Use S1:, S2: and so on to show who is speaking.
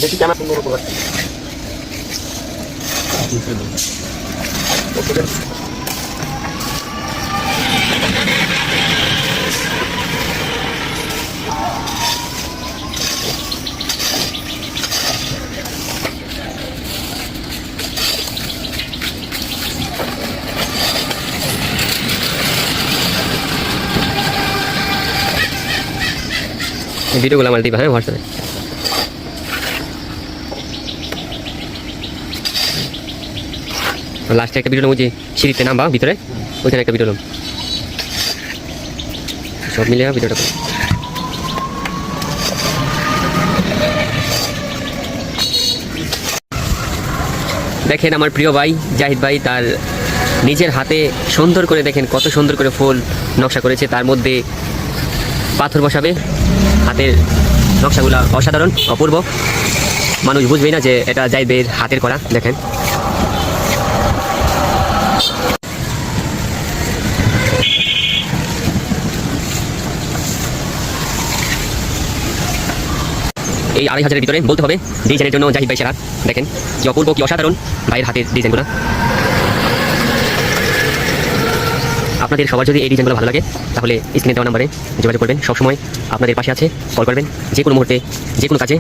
S1: দেখি কেমন সুন্দর উপকার।
S2: ভিডিওগুলো আমার দিবা, হ্যাঁ, হোয়াটসঅ্যাপে। লাস্টে একটা ভিডিও যে সিঁড়িতে নামবা ভিতরে, ওইখানে একটা ভিডিও সব মিলিয়ে ভিডিওটা করো। দেখেন আমার প্রিয় ভাই জাহিদ ভাই তার নিজের হাতে সুন্দর করে, দেখেন কত সুন্দর করে ফুল নকশা করেছে, তার মধ্যে পাথর বসাবে। হাতের নকশাগুলো অসাধারণ, অপূর্ব, মানুষ বুঝবেই না যে এটা জাহিদের হাতের করা। দেখেন এই 2500-এর ভিতরে বলতে হবে ডিজাইনের জন্য জাহিদ ভাই সেরা। দেখেন কি অপূর্ব, কি অসাধারণ ভাইয়ের হাতের ডিজাইনগুলো। আপনাদের সবার যদি এই ডিজাইনগুলো ভালো লাগে তাহলে স্ক্রিনে দেওয়া নাম্বারে যোগাযোগ করবেন। সবসময় আপনাদের পাশে আছে, কল করবেন যে কোনো মুহূর্তে, যে কোনো কাজে।